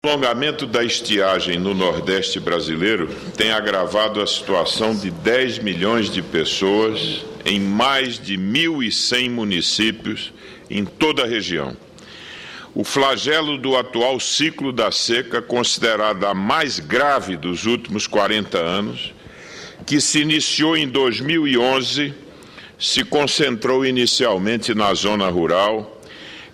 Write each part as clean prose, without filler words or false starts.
O prolongamento da estiagem no Nordeste brasileiro tem agravado a situação de 10 milhões de pessoas em mais de 1.100 municípios em toda a região. O flagelo do atual ciclo da seca, considerada a mais grave dos últimos 40 anos, que se iniciou em 2011, se concentrou inicialmente na zona rural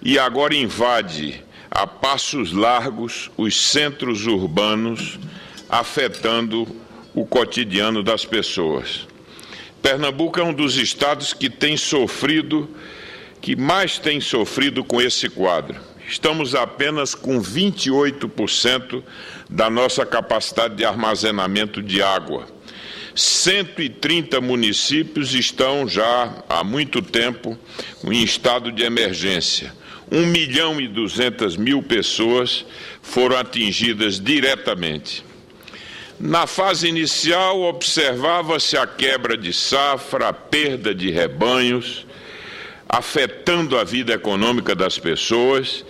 e agora invade a passos largos os centros urbanos, afetando o cotidiano das pessoas. Pernambuco é um dos estados que mais tem sofrido com esse quadro. Estamos apenas com 28% da nossa capacidade de armazenamento de água. 130 municípios estão já há muito tempo em estado de emergência. 1.200.000 pessoas foram atingidas diretamente. Na fase inicial, observava-se a quebra de safra, a perda de rebanhos, afetando a vida econômica das pessoas,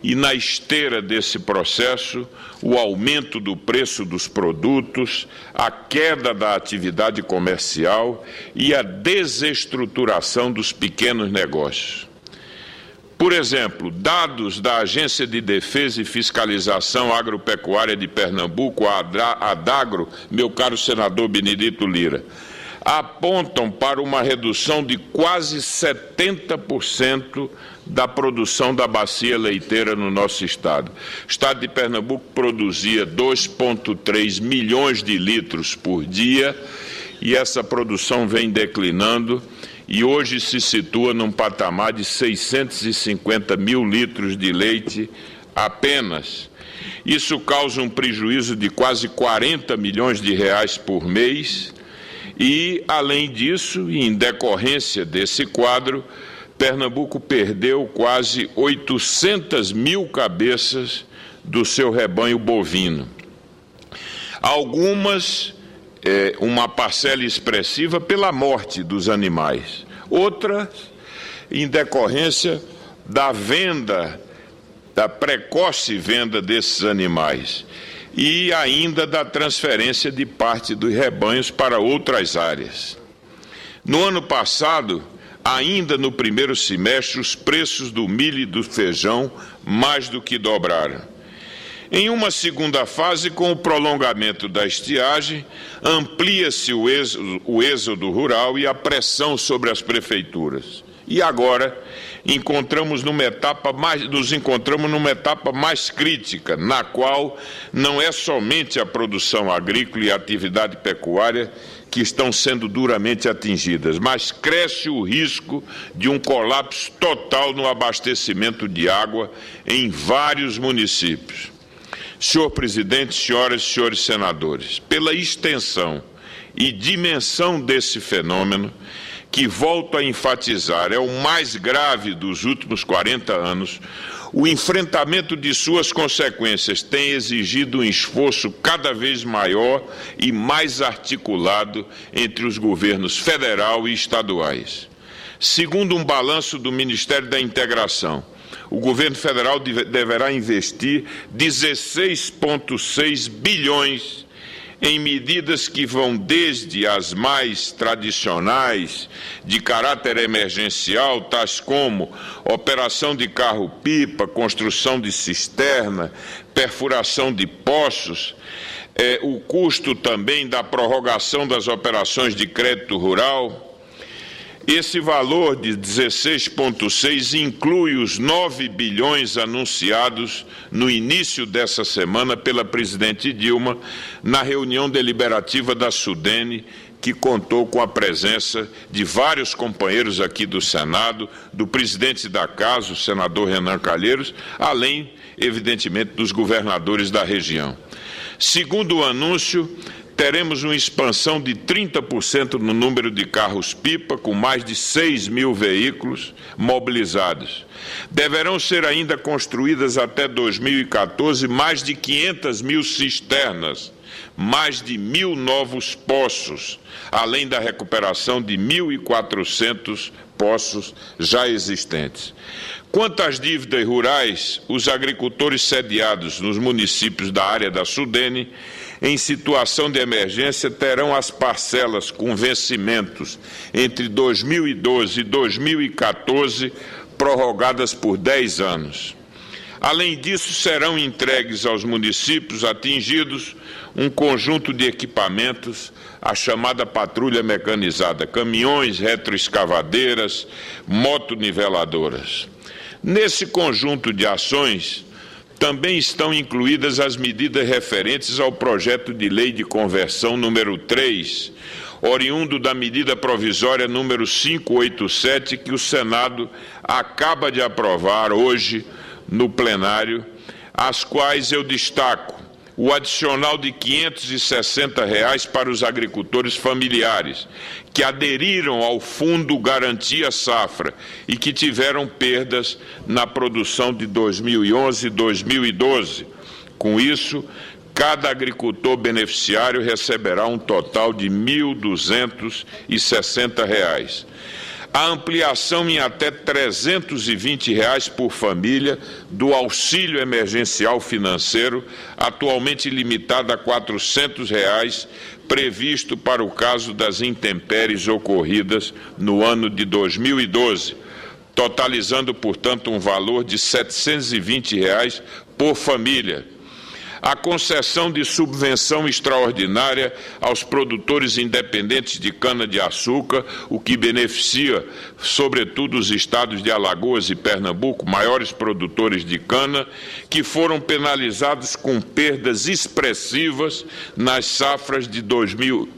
e na esteira desse processo, o aumento do preço dos produtos, a queda da atividade comercial e a desestruturação dos pequenos negócios. Por exemplo, dados da Agência de Defesa e Fiscalização Agropecuária de Pernambuco, a ADAGRO, meu caro senador Benedito Lira, apontam para uma redução de quase 70% da produção da bacia leiteira no nosso estado. O estado de Pernambuco produzia 2,3 milhões de litros por dia e essa produção vem declinando e hoje se situa num patamar de 650 mil litros de leite apenas. Isso causa um prejuízo de quase 40 milhões de reais por mês e, além disso, em decorrência desse quadro, Pernambuco perdeu quase 800 mil cabeças do seu rebanho bovino. Algumas uma parcela expressiva pela morte dos animais, outras em decorrência da precoce venda desses animais e ainda da transferência de parte dos rebanhos para outras áreas. No ano passado, ainda no primeiro semestre, os preços do milho e do feijão mais do que dobraram. Em uma segunda fase, com o prolongamento da estiagem, amplia-se o êxodo rural e a pressão sobre as prefeituras. E agora nos encontramos numa etapa mais crítica, na qual não é somente a produção agrícola e a atividade pecuária que estão sendo duramente atingidas, mas cresce o risco de um colapso total no abastecimento de água em vários municípios. Senhor presidente, senhoras e senhores senadores, pela extensão e dimensão desse fenômeno, que volto a enfatizar, é o mais grave dos últimos 40 anos, o enfrentamento de suas consequências tem exigido um esforço cada vez maior e mais articulado entre os governos federal e estaduais. Segundo um balanço do Ministério da Integração, o governo federal deverá investir 16,6 bilhões em medidas que vão desde as mais tradicionais, de caráter emergencial, tais como operação de carro-pipa, construção de cisterna, perfuração de poços, o custo também da prorrogação das operações de crédito rural. Esse valor de 16,6 inclui os 9 bilhões anunciados no início dessa semana pela presidente Dilma na reunião deliberativa da SUDENE, que contou com a presença de vários companheiros aqui do Senado, do presidente da Casa, o senador Renan Calheiros, além, evidentemente, dos governadores da região. Segundo o anúncio, teremos uma expansão de 30% no número de carros-pipa, com mais de 6 mil veículos mobilizados. Deverão ser ainda construídas até 2014 mais de 500 mil cisternas, mais de 1.000 novos poços, além da recuperação de 1.400 poços já existentes. Quanto às dívidas rurais, os agricultores sediados nos municípios da área da Sudene, em situação de emergência, terão as parcelas com vencimentos entre 2012 e 2014 prorrogadas por 10 anos. Além disso, serão entregues aos municípios atingidos um conjunto de equipamentos, a chamada patrulha mecanizada, caminhões, retroescavadeiras, motoniveladoras. Nesse conjunto de ações, também estão incluídas as medidas referentes ao projeto de lei de conversão número 3, oriundo da medida provisória número 587, que o Senado acaba de aprovar hoje no plenário, as quais eu destaco o adicional de R$ 560 para os agricultores familiares que aderiram ao Fundo Garantia Safra e que tiveram perdas na produção de 2011 e 2012. Com isso, cada agricultor beneficiário receberá um total de R$ 1.260. A ampliação em até R$ 320 por família do auxílio emergencial financeiro, atualmente limitado a R$ 400, previsto para o caso das intempéries ocorridas no ano de 2012, totalizando, portanto, um valor de R$ 720 por família. A concessão de subvenção extraordinária aos produtores independentes de cana-de-açúcar, o que beneficia, sobretudo, os estados de Alagoas e Pernambuco, maiores produtores de cana, que foram penalizados com perdas expressivas nas safras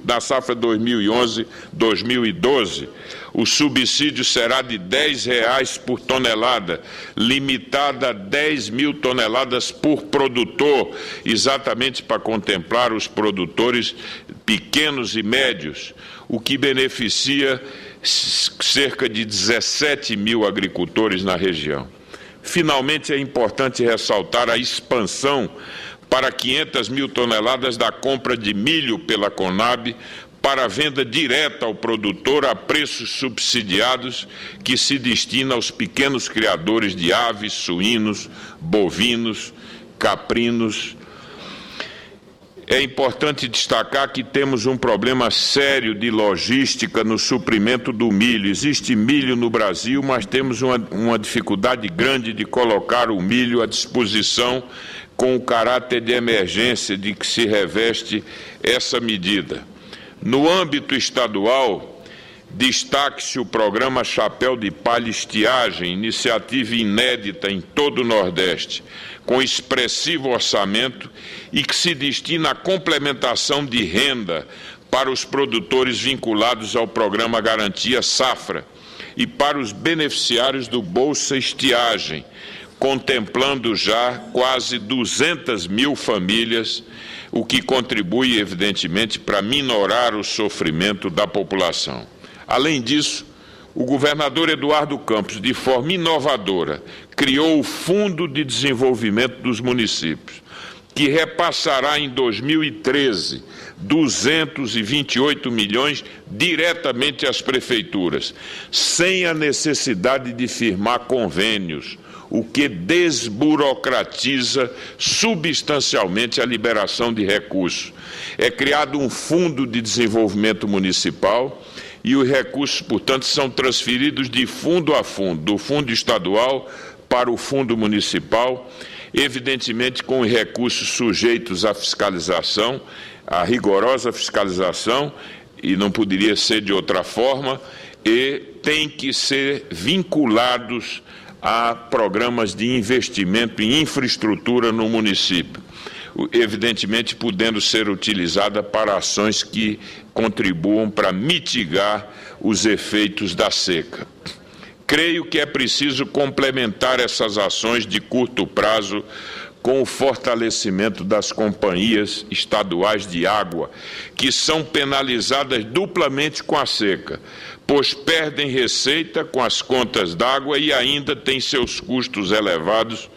da safra 2011-2012. O subsídio será de R$ 10 por tonelada, limitada a 10 mil toneladas por produtor, exatamente para contemplar os produtores pequenos e médios, o que beneficia cerca de 17 mil agricultores na região. Finalmente, é importante ressaltar a expansão para 500 mil toneladas da compra de milho pela Conab, para a venda direta ao produtor a preços subsidiados, que se destina aos pequenos criadores de aves, suínos, bovinos, caprinos. É importante destacar que temos um problema sério de logística no suprimento do milho. Existe milho no Brasil, mas temos uma dificuldade grande de colocar o milho à disposição com o caráter de emergência de que se reveste essa medida. No âmbito estadual, destaque-se o programa Chapéu de Palha Estiagem, iniciativa inédita em todo o Nordeste, com expressivo orçamento e que se destina à complementação de renda para os produtores vinculados ao programa Garantia Safra e para os beneficiários do Bolsa Estiagem, contemplando já quase 200 mil famílias, o que contribui, evidentemente, para minorar o sofrimento da população. Além disso, o governador Eduardo Campos, de forma inovadora, criou o Fundo de Desenvolvimento dos Municípios, que repassará em 2013 228 milhões diretamente às prefeituras, sem a necessidade de firmar convênios, o que desburocratiza substancialmente a liberação de recursos. É criado um fundo de desenvolvimento municipal e os recursos, portanto, são transferidos de fundo a fundo, do fundo estadual para o fundo municipal, evidentemente com os recursos sujeitos à fiscalização, à rigorosa fiscalização, e não poderia ser de outra forma, e têm que ser vinculados a programas de investimento em infraestrutura no município, evidentemente podendo ser utilizada para ações que contribuam para mitigar os efeitos da seca. Creio que é preciso complementar essas ações de curto prazo com o fortalecimento das companhias estaduais de água, que são penalizadas duplamente com a seca, pois perdem receita com as contas d'água e ainda têm seus custos elevados,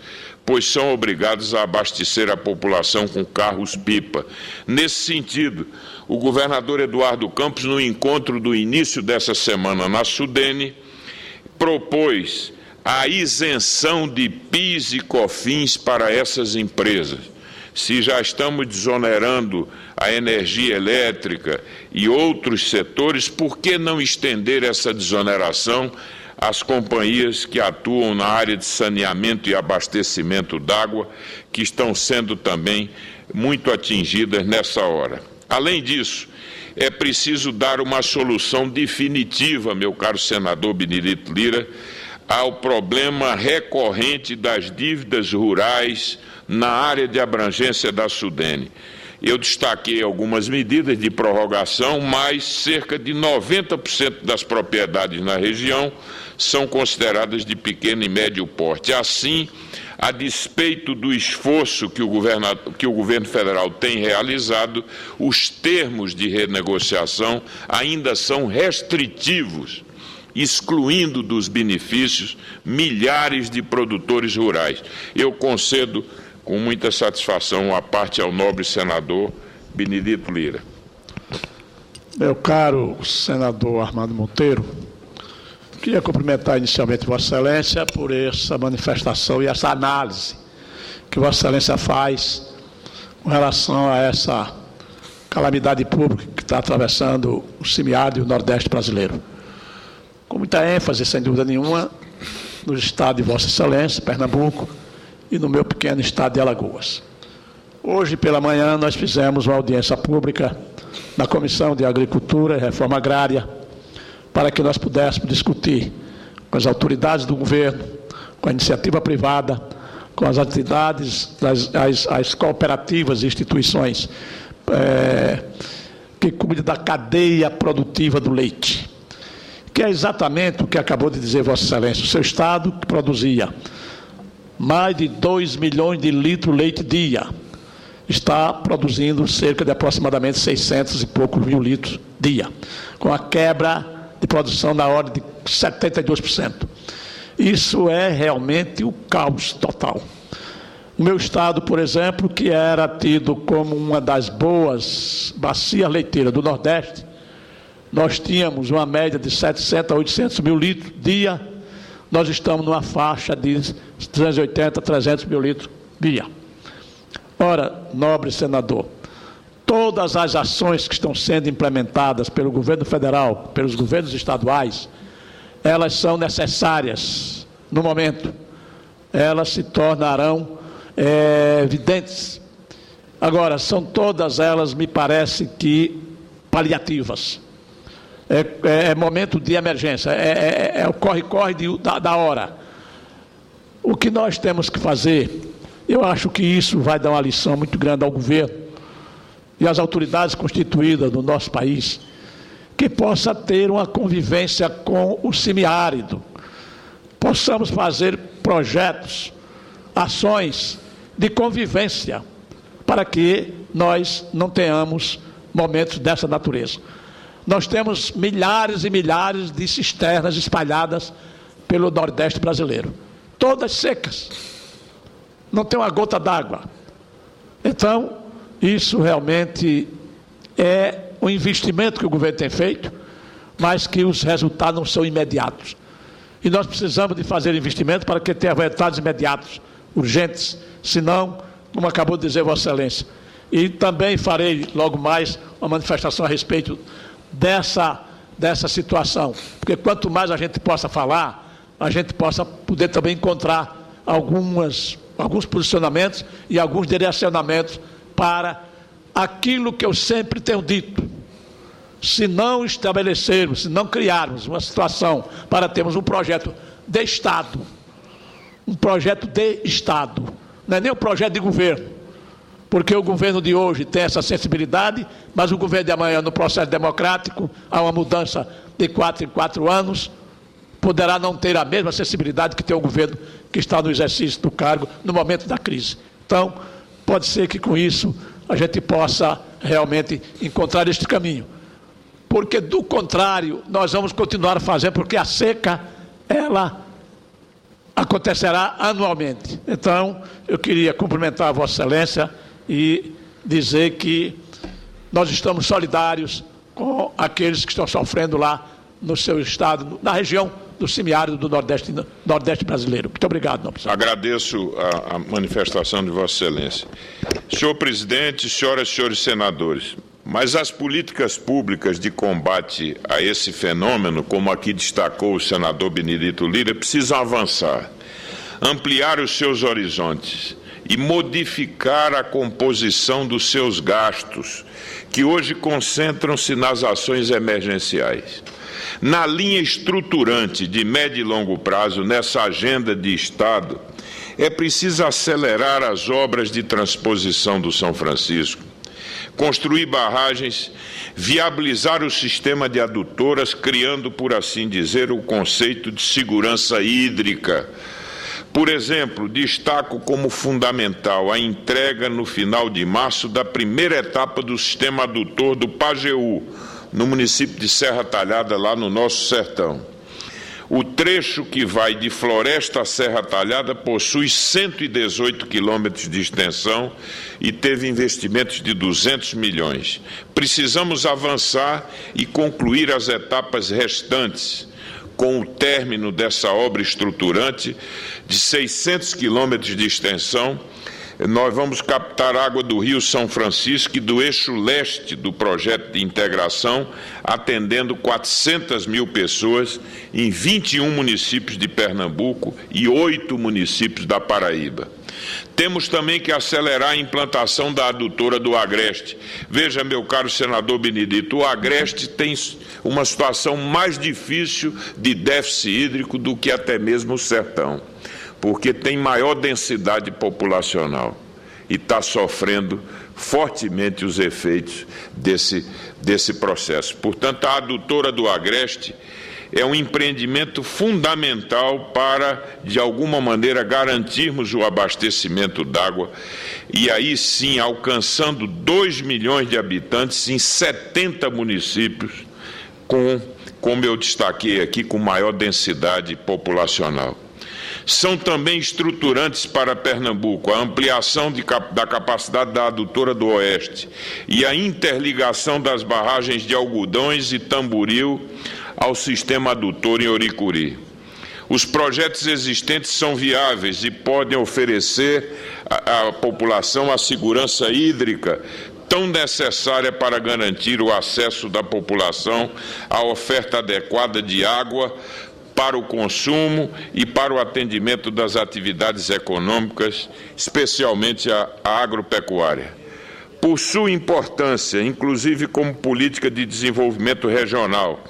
pois são obrigados a abastecer a população com carros-pipa. Nesse sentido, o governador Eduardo Campos, no encontro do início dessa semana na Sudene, propôs a isenção de PIS e COFINS para essas empresas. Se já estamos desonerando a energia elétrica e outros setores, por que não estender essa desoneração às companhias que atuam na área de saneamento e abastecimento d'água, que estão sendo também muito atingidas nessa hora? Além disso, é preciso dar uma solução definitiva, meu caro senador Benedito Lira, ao problema recorrente das dívidas rurais na área de abrangência da Sudene. Eu destaquei algumas medidas de prorrogação, mas cerca de 90% das propriedades na região são consideradas de pequeno e médio porte. Assim, a despeito do esforço que o governo federal tem realizado, os termos de renegociação ainda são restritivos, excluindo dos benefícios milhares de produtores rurais. Eu concedo com muita satisfação a parte ao nobre senador Benedito Lira. Meu caro senador Armando Monteiro, queria cumprimentar inicialmente Vossa Excelência por essa manifestação e essa análise que Vossa Excelência faz com relação a essa calamidade pública que está atravessando o semiárido e o Nordeste brasileiro. Com muita ênfase, sem dúvida nenhuma, no estado de Vossa Excelência, Pernambuco, e no meu pequeno estado de Alagoas. Hoje, pela manhã, nós fizemos uma audiência pública na Comissão de Agricultura e Reforma Agrária para que nós pudéssemos discutir com as autoridades do governo, com a iniciativa privada, com as entidades, as cooperativas e instituições que cuidam da cadeia produtiva do leite, que é exatamente o que acabou de dizer Vossa Excelência. O seu estado que produzia mais de 2 milhões de litros de leite dia, está produzindo cerca de aproximadamente 600 e poucos mil litros dia, com a quebra de produção na ordem de 72%. Isso é realmente o caos total. O meu estado, por exemplo, que era tido como uma das boas bacias leiteiras do Nordeste, nós tínhamos uma média de 700 a 800 mil litros dia. Nós estamos numa faixa de 280 a 300 mil litros dia. Ora, nobre senador, todas as ações que estão sendo implementadas pelo governo federal, pelos governos estaduais, elas são necessárias no momento. Elas se tornarão evidentes. Agora, são todas elas, me parece que, paliativas. É momento de emergência, é o corre-corre da hora. O que nós temos que fazer, eu acho que isso vai dar uma lição muito grande ao governo e às autoridades constituídas do nosso país, que possa ter uma convivência com o semiárido, possamos fazer projetos, ações de convivência, para que nós não tenhamos momentos dessa natureza. Nós temos milhares e milhares de cisternas espalhadas pelo Nordeste brasileiro, todas secas, não tem uma gota d'água. Então, isso realmente é um investimento que o governo tem feito, mas que os resultados não são imediatos. E nós precisamos de fazer investimento para que tenha resultados imediatos, urgentes, senão, como acabou de dizer Vossa Excelência. E também farei logo mais uma manifestação a respeito dessa situação, porque quanto mais a gente possa falar, a gente possa poder também encontrar alguns posicionamentos e alguns direcionamentos para aquilo que eu sempre tenho dito. Se não estabelecermos, se não criarmos uma situação para termos um projeto de Estado, não é nem um projeto de governo, porque o governo de hoje tem essa sensibilidade, mas o governo de amanhã, no processo democrático, há uma mudança de 4 em 4 anos, poderá não ter a mesma sensibilidade que tem o governo que está no exercício do cargo no momento da crise. Então, pode ser que com isso a gente possa realmente encontrar este caminho. Porque, do contrário, nós vamos continuar fazendo, porque a seca, ela acontecerá anualmente. Então, eu queria cumprimentar a Vossa Excelência e dizer que nós estamos solidários com aqueles que estão sofrendo lá no seu estado, na região do semiárido do Nordeste brasileiro. Muito obrigado, nobre senador. Agradeço a manifestação de Vossa Excelência. Senhor presidente, senhoras e senhores senadores, mas as políticas públicas de combate a esse fenômeno, como aqui destacou o senador Benedito Lira, precisam avançar, ampliar os seus horizontes e modificar a composição dos seus gastos, que hoje concentram-se nas ações emergenciais. Na linha estruturante de médio e longo prazo, nessa agenda de Estado, é preciso acelerar as obras de transposição do São Francisco, construir barragens, viabilizar o sistema de adutoras, criando, por assim dizer, o conceito de segurança hídrica. Por exemplo, destaco como fundamental a entrega no final de março da primeira etapa do sistema adutor do Pajeú, no município de Serra Talhada, lá no nosso sertão. O trecho que vai de Floresta a Serra Talhada possui 118 quilômetros de extensão e teve investimentos de 200 milhões. Precisamos avançar e concluir as etapas restantes. Com o término dessa obra estruturante de 600 quilômetros de extensão, nós vamos captar água do Rio São Francisco e do eixo leste do projeto de integração, atendendo 400 mil pessoas em 21 municípios de Pernambuco e 8 municípios da Paraíba. Temos também que acelerar a implantação da adutora do Agreste. Veja, meu caro senador Benedito, o Agreste tem uma situação mais difícil de déficit hídrico do que até mesmo o sertão, porque tem maior densidade populacional e está sofrendo fortemente os efeitos desse processo. Portanto, a adutora do Agreste é um empreendimento fundamental para, de alguma maneira, garantirmos o abastecimento d'água e aí sim alcançando 2 milhões de habitantes em 70 municípios, como eu destaquei aqui, com maior densidade populacional. São também estruturantes para Pernambuco a ampliação da capacidade da adutora do Oeste e a interligação das barragens de Algodões e Tamboril ao sistema adutor em Oricuri. Os projetos existentes são viáveis e podem oferecer à população a segurança hídrica tão necessária para garantir o acesso da população à oferta adequada de água para o consumo e para o atendimento das atividades econômicas, especialmente a agropecuária. Por sua importância, inclusive como política de desenvolvimento regional,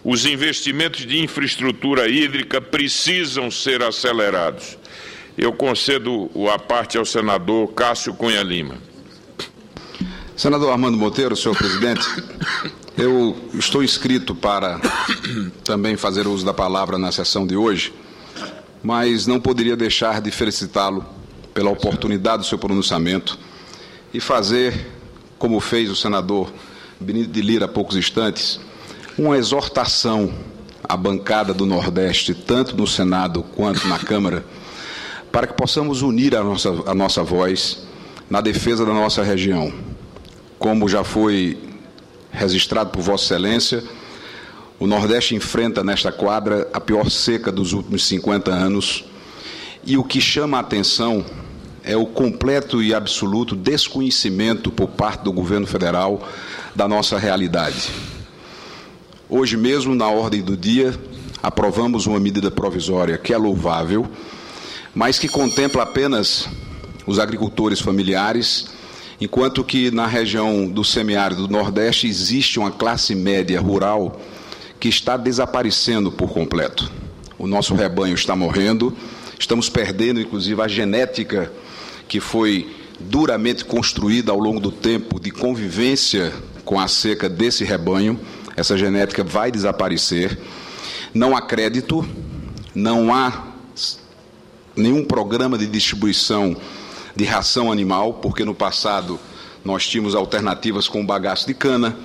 os investimentos de infraestrutura hídrica precisam ser acelerados. Eu concedo a parte ao senador Cássio Cunha Lima. Senador Armando Monteiro, senhor presidente, eu estou inscrito para também fazer uso da palavra na sessão de hoje, mas não poderia deixar de felicitá-lo pela oportunidade do seu pronunciamento e fazer, como fez o senador Benedito de Lira há poucos instantes, uma exortação à bancada do Nordeste, tanto no Senado quanto na Câmara, para que possamos unir a nossa voz na defesa da nossa região. Como já foi registrado por Vossa Excelência, o Nordeste enfrenta nesta quadra a pior seca dos últimos 50 anos e o que chama a atenção é o completo e absoluto desconhecimento por parte do governo federal da nossa realidade. Hoje mesmo, na ordem do dia, aprovamos uma medida provisória que é louvável, mas que contempla apenas os agricultores familiares, enquanto que na região do semiárido do Nordeste existe uma classe média rural que está desaparecendo por completo. O nosso rebanho está morrendo, estamos perdendo, inclusive, a genética que foi duramente construída ao longo do tempo de convivência com a seca desse rebanho. Essa genética vai desaparecer. Não há crédito, não há nenhum programa de distribuição de ração animal, porque no passado nós tínhamos alternativas com o bagaço de cana,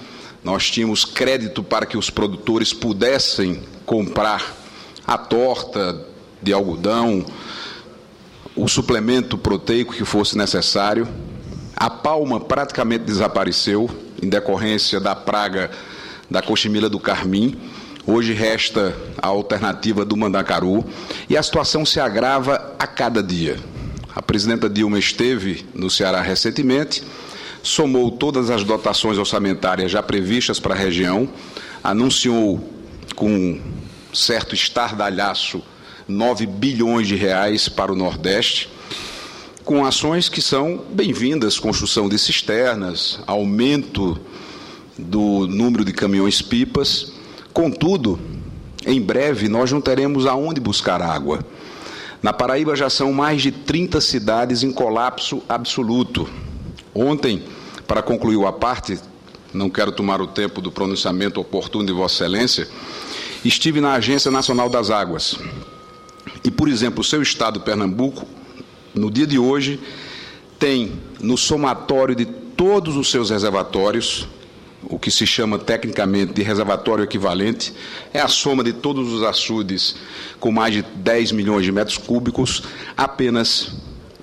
nós tínhamos crédito para que os produtores pudessem comprar a torta de algodão, o suplemento proteico que fosse necessário. A palma praticamente desapareceu em decorrência da praga da cochimila do carmim. Hoje resta a alternativa do Mandacaru e a situação se agrava a cada dia. A presidenta Dilma esteve no Ceará recentemente, somou todas as dotações orçamentárias já previstas para a região, anunciou com certo estardalhaço 9 bilhões de reais para o Nordeste, com ações que são bem-vindas, construção de cisternas, aumento do número de caminhões-pipas. Contudo, em breve nós não teremos aonde buscar água. Na Paraíba já são mais de 30 cidades em colapso absoluto. Ontem, para concluir o à parte, não quero tomar o tempo do pronunciamento oportuno de Vossa Excelência, estive na Agência Nacional das Águas. E, por exemplo, o seu estado, Pernambuco, no dia de hoje, tem no somatório de todos os seus reservatórios, o que se chama tecnicamente de reservatório equivalente, é a soma de todos os açudes com mais de 10 milhões de metros cúbicos, apenas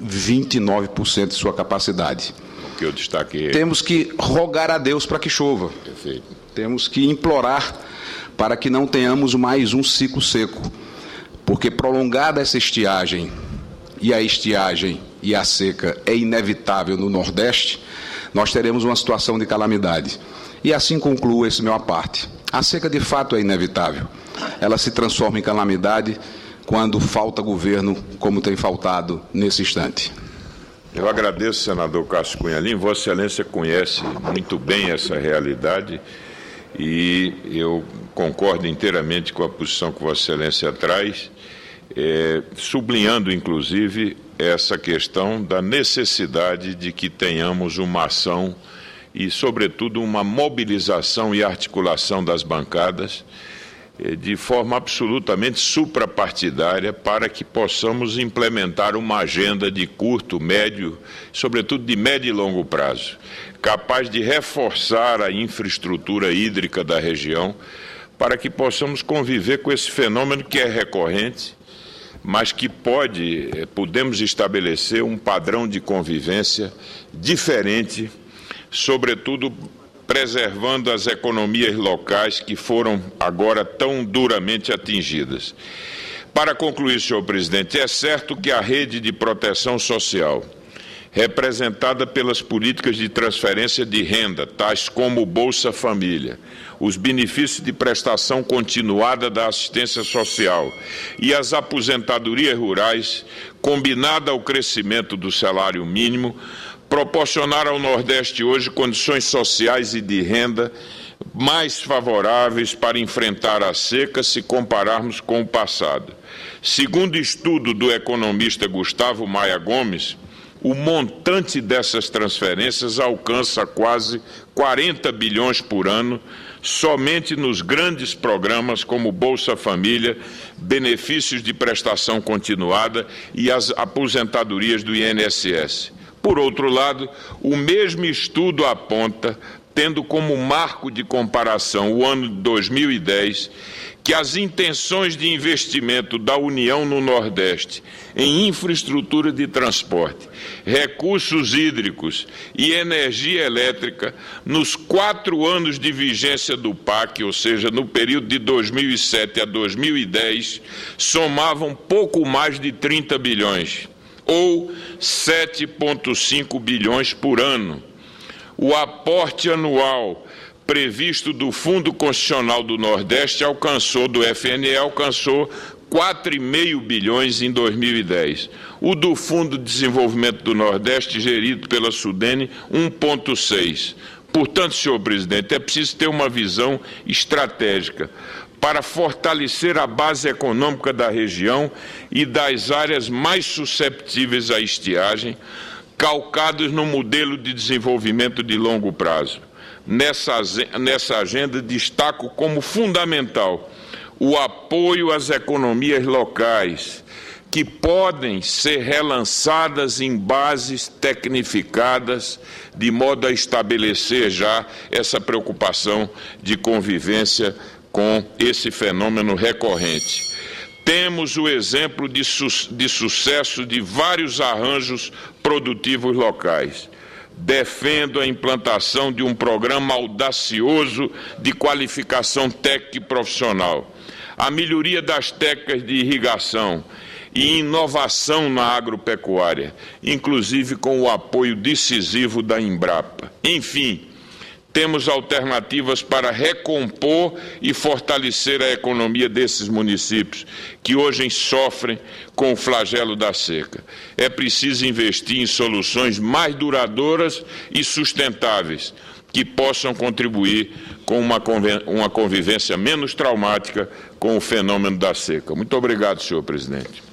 29% de sua capacidade. Que eu destaquei. Temos que rogar a Deus para que chova. Perfeito. Temos que implorar para que não tenhamos mais um ciclo seco, porque prolongada essa estiagem, e a estiagem e a seca é inevitável no Nordeste, nós teremos uma situação de calamidade. E assim concluo esse meu à parte. A seca de fato é inevitável. Ela se transforma em calamidade quando falta governo, como tem faltado nesse instante. Eu agradeço, senador Cássio Cunha Lima. Vossa Excelência conhece muito bem essa realidade e eu concordo inteiramente com a posição que Vossa Excelência traz, sublinhando, inclusive, essa questão da necessidade de que tenhamos uma ação e, sobretudo, uma mobilização e articulação das bancadas de forma absolutamente suprapartidária para que possamos implementar uma agenda de curto, médio, sobretudo de médio e longo prazo, capaz de reforçar a infraestrutura hídrica da região para que possamos conviver com esse fenômeno que é recorrente, mas que podemos estabelecer um padrão de convivência diferente, sobretudo preservando as economias locais que foram agora tão duramente atingidas. Para concluir, senhor presidente, é certo que a rede de proteção social, representada pelas políticas de transferência de renda, tais como o Bolsa Família, os benefícios de prestação continuada da assistência social e as aposentadorias rurais, combinada ao crescimento do salário mínimo, proporcionar ao Nordeste hoje condições sociais e de renda mais favoráveis para enfrentar a seca se compararmos com o passado. Segundo estudo do economista Gustavo Maia Gomes, o montante dessas transferências alcança quase 40 bilhões por ano, somente nos grandes programas como Bolsa Família, benefícios de prestação continuada e as aposentadorias do INSS. Por outro lado, o mesmo estudo aponta, tendo como marco de comparação o ano de 2010, que as intenções de investimento da União no Nordeste em infraestrutura de transporte, recursos hídricos e energia elétrica, nos 4 anos de vigência do PAC, ou seja, no período de 2007 a 2010, somavam pouco mais de 30 bilhões. Ou 7,5 bilhões por ano. O aporte anual previsto do Fundo Constitucional do Nordeste do FNE alcançou 4,5 bilhões em 2010. O do Fundo de Desenvolvimento do Nordeste, gerido pela Sudene, 1,6. Portanto, senhor presidente, é preciso ter uma visão estratégica para fortalecer a base econômica da região e das áreas mais susceptíveis à estiagem, calcados no modelo de desenvolvimento de longo prazo. Nessa agenda, destaco como fundamental o apoio às economias locais, que podem ser relançadas em bases tecnificadas, de modo a estabelecer já essa preocupação de convivência com esse fenômeno recorrente. Temos o exemplo de sucesso de vários arranjos produtivos locais. defendo a implantação de um programa audacioso de qualificação técnica e profissional, a melhoria das técnicas de irrigação e inovação na agropecuária, inclusive com o apoio decisivo da Embrapa. Enfim, temos alternativas para recompor e fortalecer a economia desses municípios que hoje sofrem com o flagelo da seca. É preciso investir em soluções mais duradouras e sustentáveis que possam contribuir com uma convivência menos traumática com o fenômeno da seca. Muito obrigado, senhor presidente.